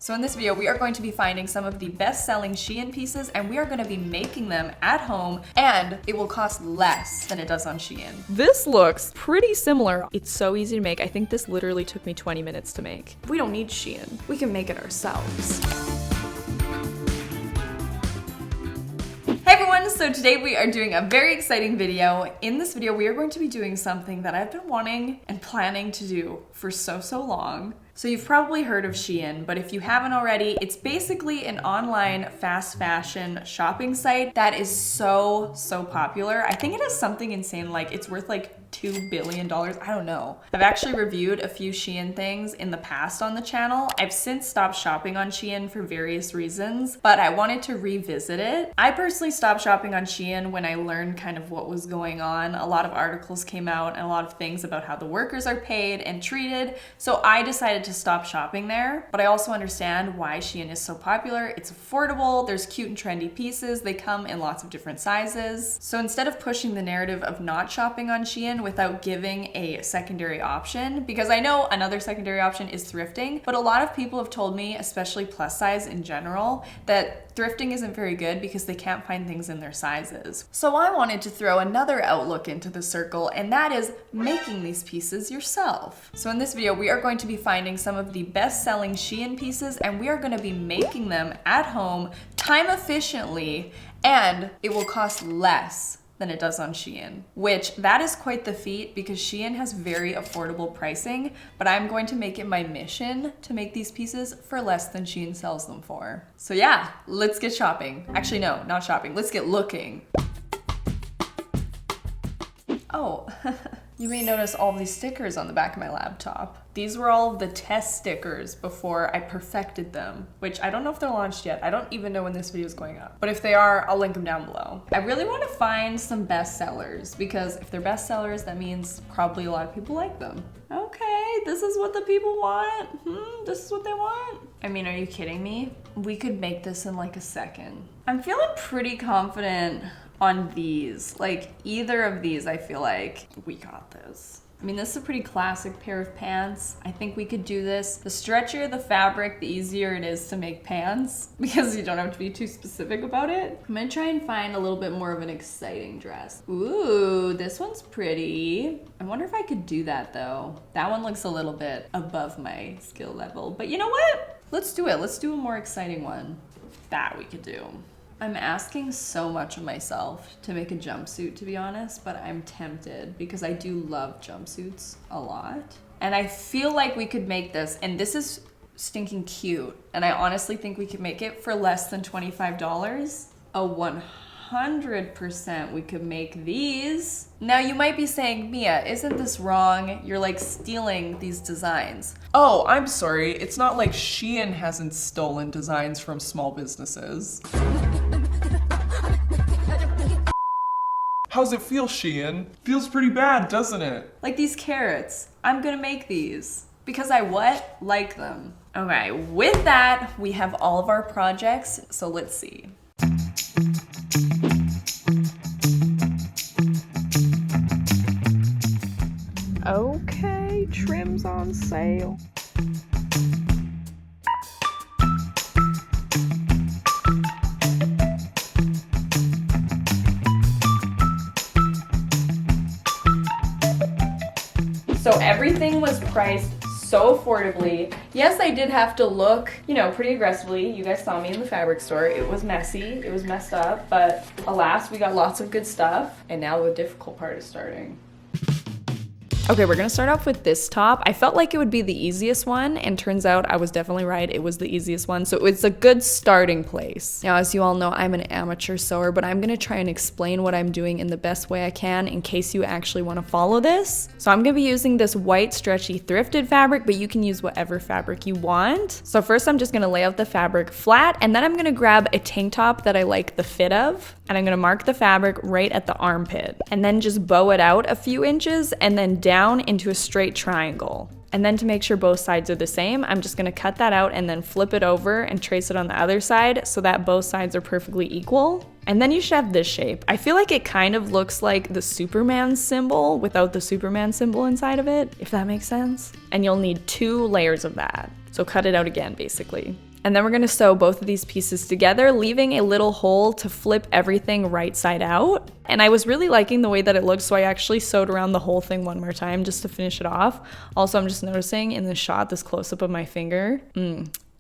So in this video, we are going to be finding some of the best-selling Shein pieces, and we are going to be making them at home, and it will cost less than it does on Shein. This looks pretty similar. It's so easy to make. I think this literally took me 20 minutes to make. We don't need Shein. We can make it ourselves. Hey everyone, so today we are doing a very exciting video. In this video, we are going to be doing something that I've been wanting and planning to do for so long. So you've probably heard of Shein, but if you haven't already, it's basically an online fast fashion shopping site that is so popular. I think it has something insane, like it's worth like $2 billion. I don't know. I've actually reviewed a few Shein things in the past on the channel. I've since stopped shopping on Shein for various reasons, but I wanted to revisit it. I personally stopped shopping on Shein when I learned kind of what was going on. A lot of articles came out and a lot of things about how the workers are paid and treated. So I decided to stop shopping there, but I also understand why Shein is so popular. It's affordable, there's cute and trendy pieces, they come in lots of different sizes. So instead of pushing the narrative of not shopping on Shein without giving a secondary option, because I know another secondary option is thrifting, but a lot of people have told me, especially plus size in general, that thrifting isn't very good because they can't find things in their sizes. So I wanted to throw another outlook into the circle, and that is making these pieces yourself. So in this video, we are going to be finding some of the best-selling Shein pieces, and we are going to be making them at home, time efficiently, and it will cost less than it does on Shein, which that is quite the feat because Shein has very affordable pricing, but I'm going to make it my mission to make these pieces for less than Shein sells them for. So yeah, let's get shopping. Actually, no, not shopping. Let's get looking. Oh, you may notice all these stickers on the back of my laptop. These were all of the test stickers before I perfected them, which I don't know if they're launched yet. I don't even know when this video is going up. But if they are, I'll link them down below. I really want to find some bestsellers because if they're bestsellers, that means probably a lot of people like them. Okay, this is what the people want. This is what they want. I mean, are you kidding me? We could make this in like a second. I'm feeling pretty confident on these. Like either of these, I feel like we got this. I mean, this is a pretty classic pair of pants. I think we could do this. The stretchier the fabric, the easier it is to make pants because you don't have to be too specific about it. I'm gonna try and find a little bit more of an exciting dress. Ooh, this one's pretty. I wonder if I could do that though. That one looks a little bit above my skill level, but you know what? Let's do it. Let's do a more exciting one. That we could do. I'm asking so much of myself to make a jumpsuit, to be honest, but I'm tempted because I do love jumpsuits a lot. And I feel like we could make this, and this is stinking cute, and I honestly think we could make it for less than $25. 100% we could make these. Now you might be saying, Mia, isn't this wrong? You're like stealing these designs. Oh, I'm sorry. It's not like Shein hasn't stolen designs from small businesses. How's it feel, Shein? Feels pretty bad, doesn't it? Like these carrots. I'm gonna make these because I what? Like them. Okay, with that, we have all of our projects, so let's see. Okay, trim's on sale. So everything was priced so affordably. Yes, I did have to look, you know, pretty aggressively. You guys saw me in the fabric store. It was messy, it was messed up, but alas, we got lots of good stuff. And now the difficult part is starting. Okay, we're gonna start off with this top. I felt like it would be the easiest one, and turns out I was definitely right. It was the easiest one, so it's a good starting place. Now, as you all know, I'm an amateur sewer, but I'm gonna try and explain what I'm doing in the best way I can in case you actually wanna follow this. So I'm gonna be using this white stretchy thrifted fabric, but you can use whatever fabric you want. So first I'm just gonna lay out the fabric flat, and then I'm gonna grab a tank top that I like the fit of, and I'm gonna mark the fabric right at the armpit, and then just bow it out a few inches, and then down into a straight triangle. And then to make sure both sides are the same, I'm just gonna cut that out and then flip it over and trace it on the other side so that both sides are perfectly equal. And then you should have this shape. I feel like it kind of looks like the Superman symbol without the Superman symbol inside of it, if that makes sense. And you'll need 2 layers of that. So cut it out again, basically. And then we're gonna sew both of these pieces together, leaving a little hole to flip everything right side out. And I was really liking the way that it looked, so I actually sewed around the whole thing one more time just to finish it off. Also, I'm just noticing in the shot, this close-up of my finger,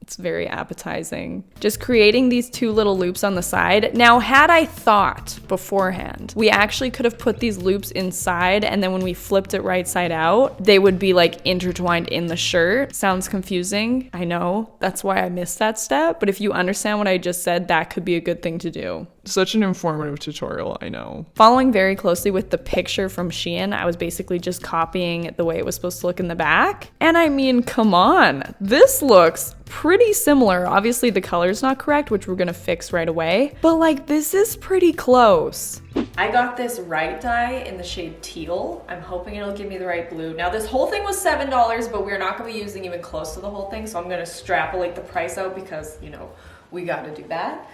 it's very appetizing. Just creating these two little loops on the side. Now, had I thought beforehand, we actually could have put these loops inside, and then when we flipped it right side out, they would be like intertwined in the shirt. Sounds confusing, I know. That's why I missed that step. But if you understand what I just said, that could be a good thing to do. Such an informative tutorial, I know. Following very closely with the picture from Shein, I was basically just copying the way it was supposed to look in the back. And I mean, come on, this looks pretty similar. Obviously the color's not correct, which we're gonna fix right away, but like this is pretty close. I got this right dye in the shade teal. I'm hoping it'll give me the right blue. Now this whole thing was $7, but we're not gonna be using even close to the whole thing, so I'm gonna extrapolate the price out because, you know, we gotta do that.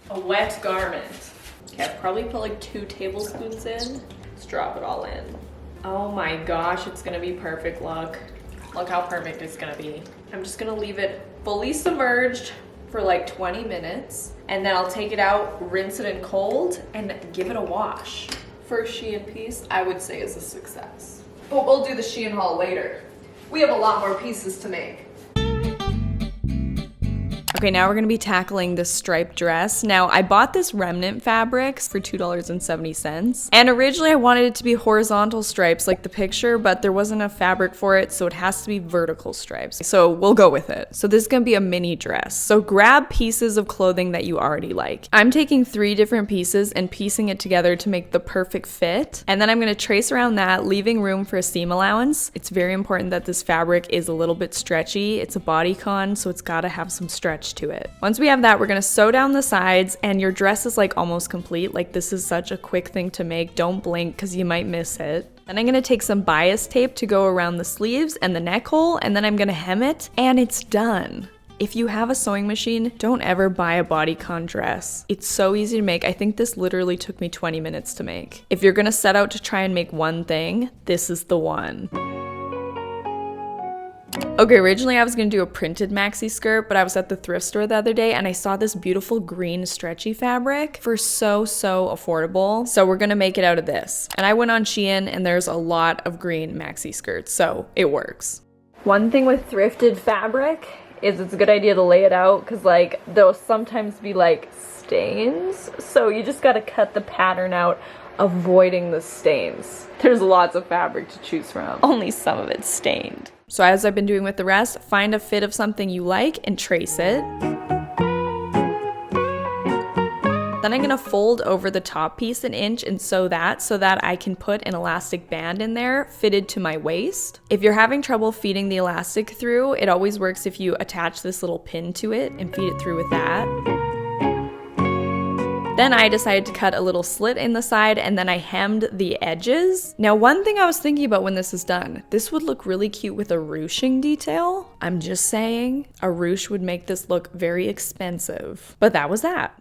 A wet garment. Okay, I'll probably put like 2 tablespoons in. Let's drop it all in. Oh my gosh, it's gonna be perfect, look. Look how perfect it's gonna be. I'm just gonna leave it fully submerged for like 20 minutes, and then I'll take it out, rinse it in cold, and give it a wash. First Shein piece, I would say, is a success. But we'll do the Shein haul later. We have a lot more pieces to make. Okay, now we're gonna be tackling this striped dress. Now, I bought this remnant fabric for $2.70. And originally I wanted it to be horizontal stripes like the picture, but there wasn't enough fabric for it, so it has to be vertical stripes. So we'll go with it. So this is gonna be a mini dress. So grab pieces of clothing that you already like. I'm taking 3 different pieces and piecing it together to make the perfect fit. And then I'm gonna trace around that, leaving room for a seam allowance. It's very important that this fabric is a little bit stretchy. It's a bodycon, so it's gotta have some stretch to it. Once we have that, we're gonna sew down the sides, and your dress is like almost complete. Like this is such a quick thing to make. Don't blink because you might miss it. Then I'm gonna take some bias tape to go around the sleeves and the neck hole, and then I'm gonna hem it, and it's done. If you have a sewing machine, don't ever buy a bodycon dress. It's so easy to make. I think this literally took me 20 minutes to make. If you're gonna set out to try and make one thing, this is the one. Okay, originally I was gonna do a printed maxi skirt, but I was at the thrift store the other day and I saw this beautiful green stretchy fabric for so affordable. So we're gonna make it out of this. And I went on Shein and there's a lot of green maxi skirts, so it works. One thing with thrifted fabric is it's a good idea to lay it out because like there'll sometimes be like stains. So you just gotta cut the pattern out, avoiding the stains. There's lots of fabric to choose from. Only some of it's stained. So as I've been doing with the rest, find a fit of something you like and trace it. Then I'm gonna fold over the top piece an inch and sew that so that I can put an elastic band in there fitted to my waist. If you're having trouble feeding the elastic through, it always works if you attach this little pin to it and feed it through with that. Then I decided to cut a little slit in the side and then I hemmed the edges. Now, one thing I was thinking about when this is done, this would look really cute with a ruching detail. I'm just saying, a ruche would make this look very expensive. But that was that.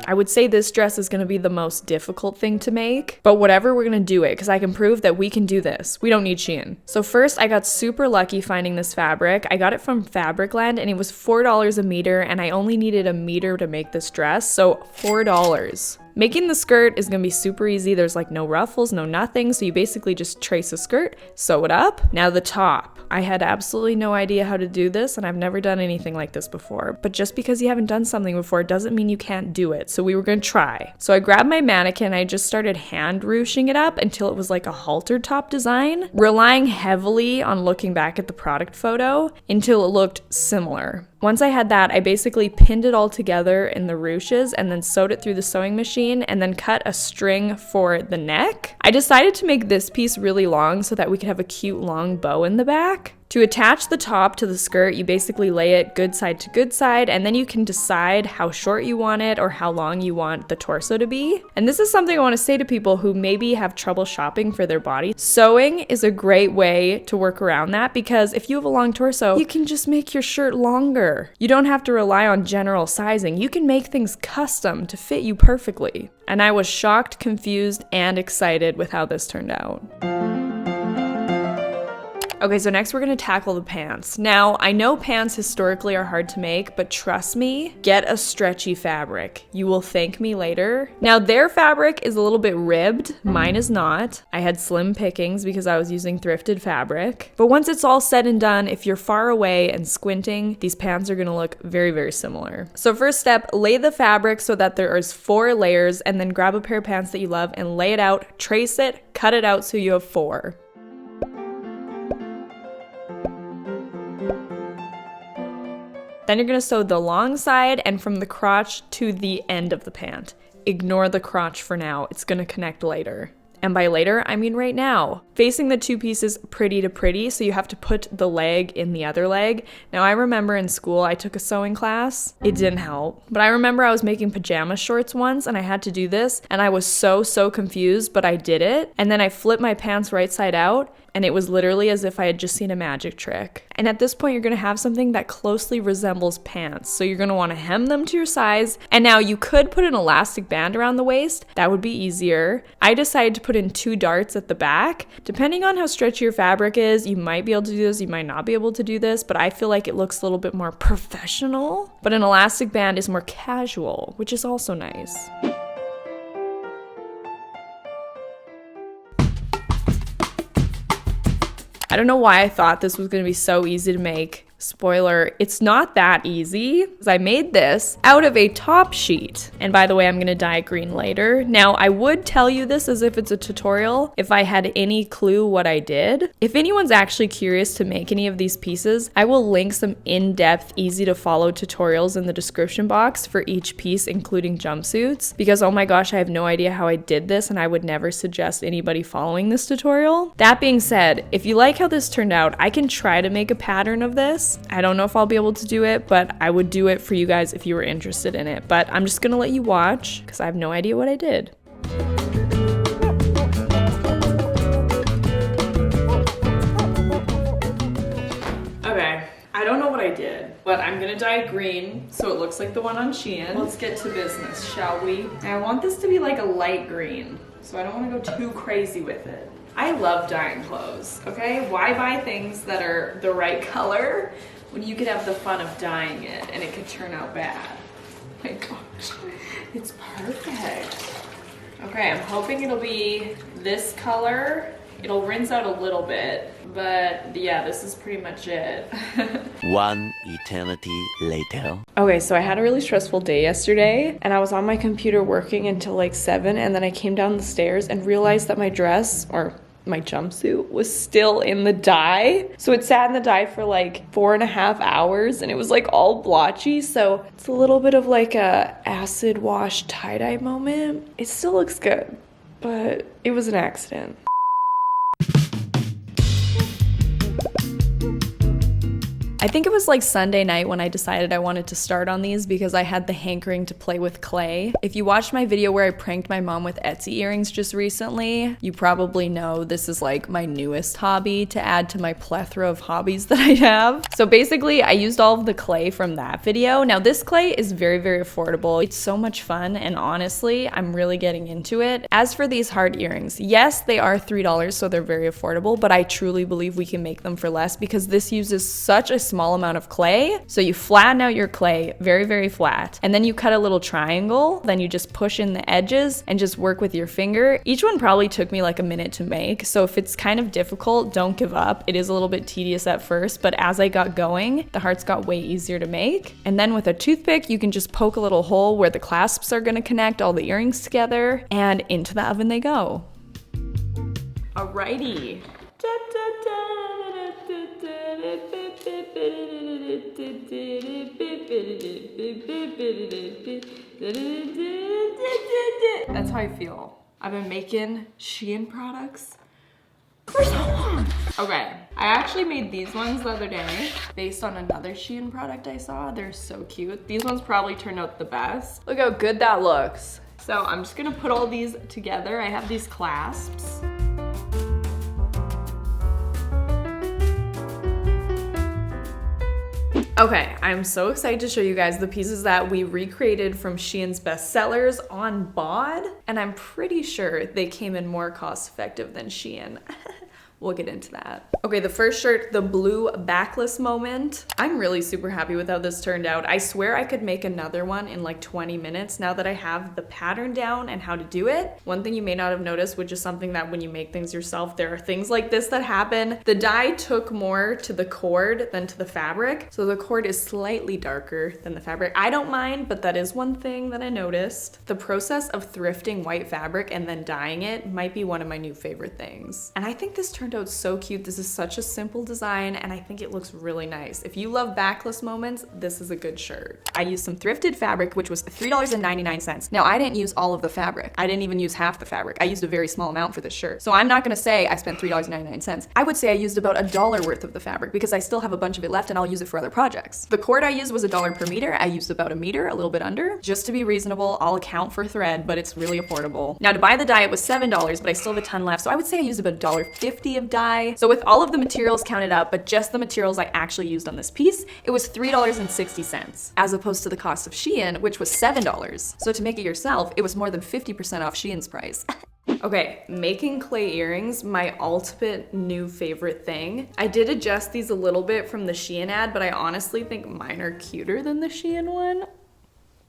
I would say this dress is gonna be the most difficult thing to make, but whatever, we're gonna do it because I can prove that we can do this. We don't need Shein. So first, I got super lucky finding this fabric. I got it from Fabricland and it was $4 a meter and I only needed a meter to make this dress, so $4. Making the skirt is gonna be super easy. There's like no ruffles, no nothing. So you basically just trace a skirt, sew it up. Now the top. I had absolutely no idea how to do this and I've never done anything like this before. But just because you haven't done something before doesn't mean you can't do it. So we were gonna try. So I grabbed my mannequin, I just started hand ruching it up until it was like a halter top design, relying heavily on looking back at the product photo until it looked similar. Once I had that, I basically pinned it all together in the ruches and then sewed it through the sewing machine and then cut a string for the neck. I decided to make this piece really long so that we could have a cute long bow in the back. To attach the top to the skirt, you basically lay it good side to good side, and then you can decide how short you want it or how long you want the torso to be. And this is something I want to say to people who maybe have trouble shopping for their body. Sewing is a great way to work around that because if you have a long torso, you can just make your shirt longer. You don't have to rely on general sizing. You can make things custom to fit you perfectly. And I was shocked, confused, and excited with how this turned out. Okay, so next we're gonna tackle the pants. Now, I know pants historically are hard to make, but trust me, get a stretchy fabric. You will thank me later. Now, their fabric is a little bit ribbed. Mine is not. I had slim pickings because I was using thrifted fabric. But once it's all said and done, if you're far away and squinting, these pants are gonna look very, very similar. So first step, lay the fabric so that there is 4 layers, and then grab a pair of pants that you love and lay it out, trace it, cut it out so you have 4. Then you're gonna sew the long side and from the crotch to the end of the pant. Ignore the crotch for now, it's gonna connect later. And by later, I mean right now. Facing the 2 pieces pretty to pretty, so you have to put the leg in the other leg. Now I remember in school I took a sewing class. It didn't help. But I remember I was making pajama shorts once and I had to do this and I was so confused, but I did it. And then I flipped my pants right side out and it was literally as if I had just seen a magic trick. And at this point, you're gonna have something that closely resembles pants. So you're gonna wanna hem them to your size. And now you could put an elastic band around the waist. That would be easier. I decided to put in 2 darts at the back. Depending on how stretchy your fabric is, you might be able to do this, you might not be able to do this, but I feel like it looks a little bit more professional. But an elastic band is more casual, which is also nice. I don't know why I thought this was gonna be so easy to make. Spoiler, it's not that easy, because I made this out of a top sheet. And by the way, I'm gonna dye it green later. Now, I would tell you this as if it's a tutorial if I had any clue what I did. If anyone's actually curious to make any of these pieces, I will link some in-depth, easy to follow tutorials in the description box for each piece, including jumpsuits, because oh my gosh, I have no idea how I did this and I would never suggest anybody following this tutorial. That being said, if you like how this turned out, I can try to make a pattern of this. I don't know if I'll be able to do it, but I would do it for you guys if you were interested in it. But I'm just gonna let you watch because I have no idea what I did. Okay, I don't know what I did, but I'm gonna dye it green so it looks like the one on Shein. Let's get to business, shall we? And I want this to be like a light green, so I don't wanna go too crazy with it. I love dyeing clothes, okay? Why buy things that are the right color when you could have the fun of dyeing it and it could turn out bad? Oh my gosh, it's perfect. Okay, I'm hoping it'll be this color. It'll rinse out a little bit, but yeah, this is pretty much it. One eternity later. Okay, so I had a really stressful day yesterday and I was on my computer working until like 7 and then I came down the stairs and realized that my dress, or my jumpsuit, was still in the dye. So it sat in the dye for like 4.5 hours and it was like all blotchy. So it's a little bit of like a acid wash tie-dye moment. It still looks good, but it was an accident. I think it was like Sunday night when I decided I wanted to start on these because I had the hankering to play with clay. If you watched my video where I pranked my mom with Etsy earrings just recently, you probably know this is like my newest hobby to add to my plethora of hobbies that I have. So basically, I used all of the clay from that video. Now this clay is very, very affordable. It's so much fun and honestly, I'm really getting into it. As for these heart earrings, yes, they are $3, so they're very affordable, but I truly believe we can make them for less because this uses such a small amount of clay. So you flatten out your clay very, very flat, and then you cut a little triangle, then you just push in the edges and just work with your finger. Each one probably took me like a minute to make, so if it's kind of difficult, don't give up. It is a little bit tedious at first, but as I got going, the hearts got way easier to make. And then with a toothpick, you can just poke a little hole where the clasps are gonna connect all the earrings together, and into the oven they go. Alrighty. That's how I feel. I've been making Shein products for so long. Okay, I actually made these ones the other day based on another Shein product I saw. They're so cute. These ones probably turned out the best. Look how good that looks. So I'm just gonna put all these together. I have these clasps. Okay, I'm so excited to show you guys the pieces that we recreated from Shein's bestsellers on Bod, and I'm pretty sure they came in more cost effective than Shein. we'll get into that. Okay, the first shirt, the blue backless moment. I'm really super happy with how this turned out. I swear I could make another one in like 20 minutes now that I have the pattern down and how to do it. One thing you may not have noticed, which is something that when you make things yourself, there are things like this that happen. The dye took more to the cord than to the fabric. So the cord is slightly darker than the fabric. I don't mind, but that is one thing that I noticed. The process of thrifting white fabric and then dyeing it might be one of my new favorite things. And I think this turned out so cute. This is such a simple design and I think it looks really nice. If you love backless moments, this is a good shirt. I used some thrifted fabric, which was $3.99. Now I didn't use all of the fabric. I didn't even use half the fabric. I used a very small amount for this shirt. So I'm not gonna say I spent $3.99. I would say I used about $1 worth of the fabric because I still have a bunch of it left and I'll use it for other projects. The cord I used was $1 per meter. I used about a meter, a little bit under. Just to be reasonable, I'll account for thread, but it's really affordable. Now to buy the dye, it was $7, but I still have a ton left. So I would say I used about $1.50 of dye. So with all of the materials counted up, but just the materials I actually used on this piece, it was $3.60, as opposed to the cost of Shein, which was $7. So to make it yourself, it was more than 50% off Shein's price. Okay, making clay earrings, my ultimate new favorite thing. I did adjust these a little bit from the Shein ad, but I honestly think mine are cuter than the Shein one.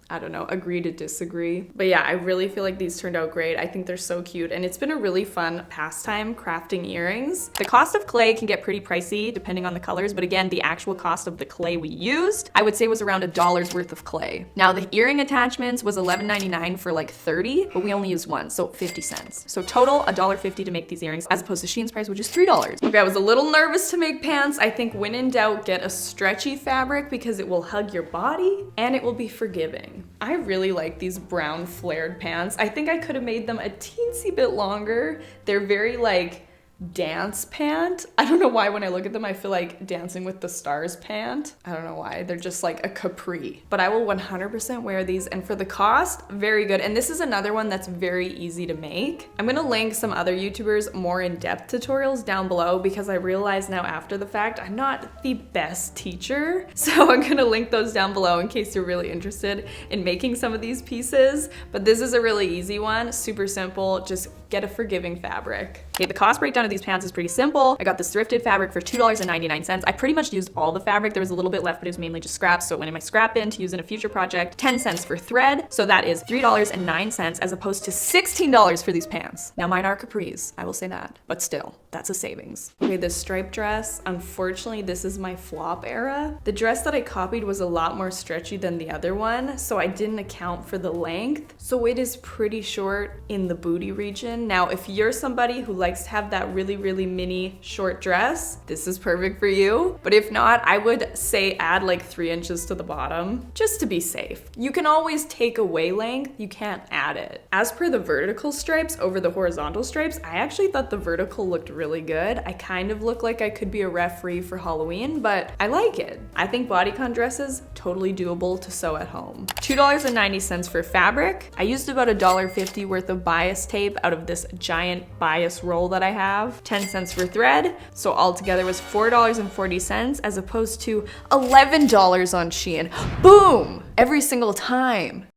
I don't know, agree to disagree. But yeah, I really feel like these turned out great. I think they're so cute and it's been a really fun pastime crafting earrings. The cost of clay can get pretty pricey depending on the colors, but again, the actual cost of the clay we used, I would say was around $1 worth of clay. Now the earring attachments was $11.99 for like 30, but we only used one, so 50 cents. So total $1.50 to make these earrings as opposed to Shein's price, which is $3. Okay, I was a little nervous to make pants. I think when in doubt, get a stretchy fabric because it will hug your body and it will be forgiving. I really like these brown flared pants. I think I could have made them a teensy bit longer. They're very like dance pant. I don't know why when I look at them I feel like Dancing with the Stars pant. I don't know why. They're just like a capri. But I will 100% wear these, and for the cost, very good. And this is another one that's very easy to make. I'm gonna link some other YouTubers more in-depth tutorials down below because I realize now after the fact I'm not the best teacher. So I'm gonna link those down below in case you're really interested in making some of these pieces. But this is a really easy one, super simple. Just get a forgiving fabric. Okay, the cost breakdown of these pants is pretty simple. I got this thrifted fabric for $2.99. I pretty much used all the fabric. There was a little bit left, but it was mainly just scraps. So it went in my scrap bin to use in a future project. 10 cents for thread. So that is $3.09 as opposed to $16 for these pants. Now mine are capris, I will say that, but still, that's a savings. Okay, this striped dress, unfortunately, this is my flop era. The dress that I copied was a lot more stretchy than the other one, so I didn't account for the length. So it is pretty short in the booty region. Now, if you're somebody who likes to have that really, really mini short dress, this is perfect for you. But if not, I would say add like 3 inches to the bottom, just to be safe. You can always take away length, you can't add it. As per the vertical stripes over the horizontal stripes, I actually thought the vertical looked really good. I kind of look like I could be a referee for Halloween, but I like it. I think bodycon dresses, totally doable to sew at home. $2.90 for fabric. I used about $1.50 worth of bias tape out of this giant bias roll that I have. 10 cents for thread. So altogether was $4.40 as opposed to $11 on Shein. Boom! Every single time.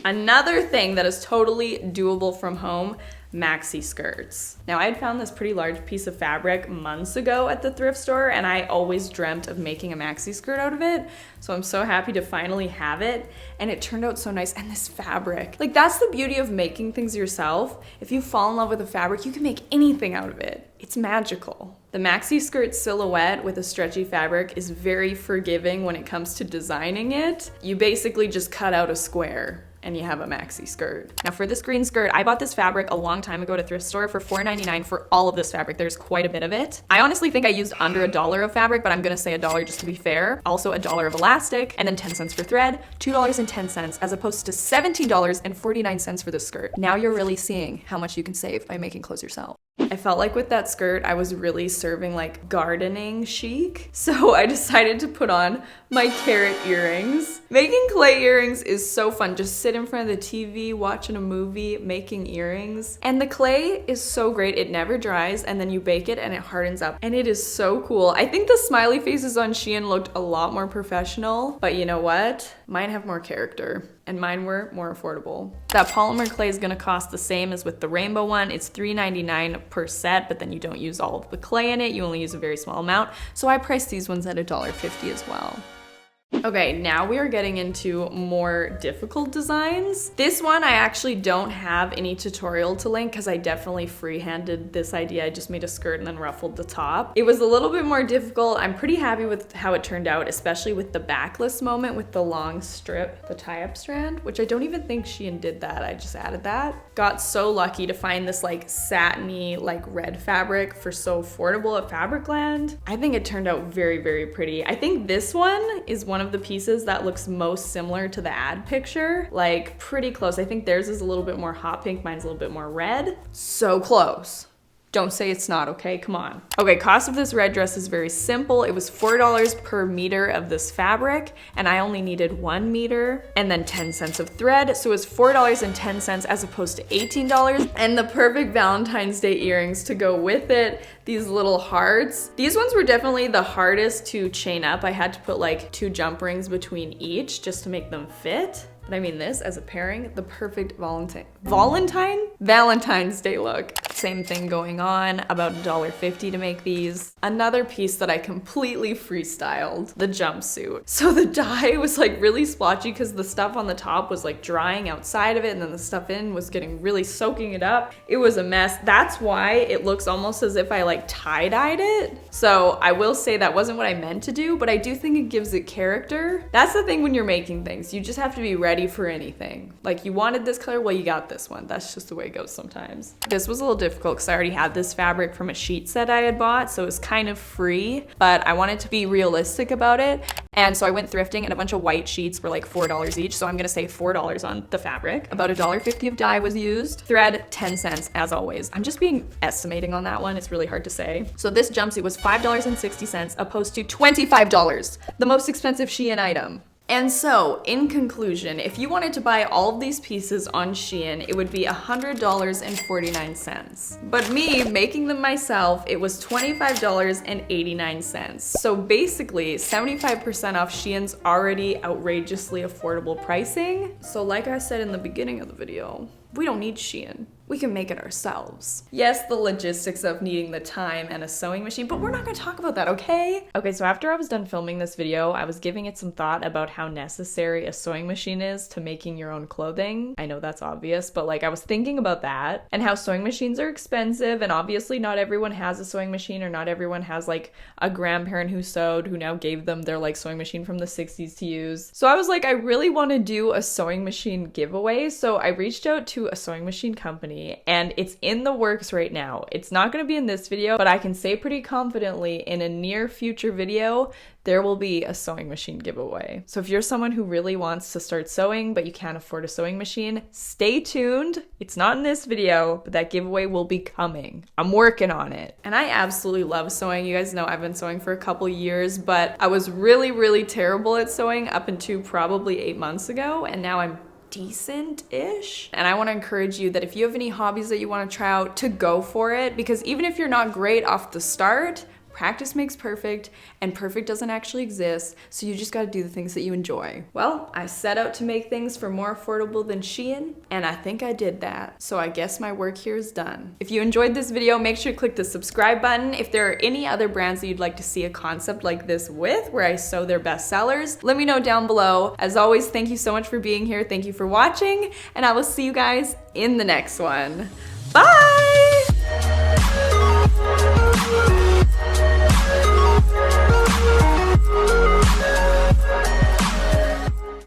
Another thing that is totally doable from home, maxi skirts. Now I had found this pretty large piece of fabric months ago at the thrift store and I always dreamt of making a maxi skirt out of it. So I'm so happy to finally have it and it turned out so nice. And this fabric, like that's the beauty of making things yourself. If you fall in love with a fabric, you can make anything out of it. It's magical. The maxi skirt silhouette with a stretchy fabric is very forgiving when it comes to designing it. You basically just cut out a square and you have a maxi skirt. Now for this green skirt, I bought this fabric a long time ago at a thrift store for $4.99 for all of this fabric. There's quite a bit of it. I honestly think I used under $1 of fabric, but I'm gonna say $1 just to be fair. Also $1 of elastic, and then 10 cents for thread, $2.10 as opposed to $17.49 for this skirt. Now you're really seeing how much you can save by making clothes yourself. I felt like with that skirt, I was really serving like gardening chic. So I decided to put on my carrot earrings. Making clay earrings is so fun. Just sit in front of the TV, watching a movie, making earrings. And the clay is so great. It never dries and then you bake it and it hardens up. And it is so cool. I think the smiley faces on Shein looked a lot more professional, but you know what? Mine have more character. and mine were more affordable. That polymer clay is gonna cost the same as with the rainbow one. It's $3.99 per set, but then you don't use all of the clay in it. You only use a very small amount. So I priced these ones at $1.50 as well. Okay, now we are getting into more difficult designs. This one I actually don't have any tutorial to link because I definitely freehanded this idea. I just made a skirt and then ruffled the top. It was a little bit more difficult. I'm pretty happy with how it turned out, especially with the backless moment with the long strip, the tie-up strand, which I don't even think Shein did that. I just added that. Got so lucky to find this like satiny, like red fabric for so affordable at Fabricland. I think it turned out very, very pretty. I think this one is one of the pieces that looks most similar to the ad picture, like pretty close. I think theirs is a little bit more hot pink, mine's a little bit more red. So close. Don't say it's not, okay? Come on. Okay, cost of this red dress is very simple. It was $4 per meter of this fabric, and I only needed 1 meter and then 10 cents of thread. So it was $4.10 as opposed to $18. And the perfect Valentine's Day earrings to go with it. These little hearts. These ones were definitely the hardest to chain up. I had to put like 2 jump rings between each just to make them fit. But I mean this as a pairing, the perfect Valentine's Day look. Same thing going on, about $1.50 to make these. Another piece that I completely freestyled, the jumpsuit. So the dye was like really splotchy because the stuff on the top was like drying outside of it and then the stuff in was getting really soaking it up. It was a mess. That's why it looks almost as if I like tie-dyed it. So I will say that wasn't what I meant to do, but I do think it gives it character. That's the thing when you're making things. You just have to be ready for anything. Like you wanted this color, well you got this one. That's just the way it goes sometimes. This was a little difficult because I already had this fabric from a sheet set I had bought, so it was kind of free, but I wanted to be realistic about it. And so I went thrifting and a bunch of white sheets were like $4 each, so I'm gonna say $4 on the fabric. About $1.50 of dye was used. Thread, 10 cents as always. I'm just being estimating on that one, it's really hard to say. So this jumpsuit was $5.60 opposed to $25, the most expensive Shein item. And so, in conclusion, if you wanted to buy all of these pieces on Shein, it would be $100.49. But me, making them myself, it was $25.89. So basically, 75% off Shein's already outrageously affordable pricing. So like I said in the beginning of the video, we don't need Shein. We can make it ourselves. Yes, the logistics of needing the time and a sewing machine, but we're not gonna talk about that, okay? Okay, so after I was done filming this video, I was giving it some thought about how necessary a sewing machine is to making your own clothing. I know that's obvious, but like I was thinking about that and how sewing machines are expensive, and obviously not everyone has a sewing machine, or not everyone has like a grandparent who sewed who now gave them their like sewing machine from the 60s to use. So I was like, I really wanna do a sewing machine giveaway, so I reached out to a sewing machine company and it's in the works right now. It's not going to be in this video, but I can say pretty confidently in a near future video, there will be a sewing machine giveaway. So if you're someone who really wants to start sewing, but you can't afford a sewing machine, stay tuned. It's not in this video, but that giveaway will be coming. I'm working on it. And I absolutely love sewing. You guys know I've been sewing for a couple years, but I was really, really terrible at sewing up until probably 8 months ago, and now I'm decent-ish. And I want to encourage you that if you have any hobbies that you want to try out, to go for it, because even if you're not great off the start, practice makes perfect, and perfect doesn't actually exist, so you just gotta do the things that you enjoy. Well, I set out to make things for more affordable than Shein, and I think I did that. So I guess my work here is done. If you enjoyed this video, make sure to click the subscribe button. If there are any other brands that you'd like to see a concept like this with, where I sew their best sellers, let me know down below. As always, thank you so much for being here. Thank you for watching, and I will see you guys in the next one. Bye!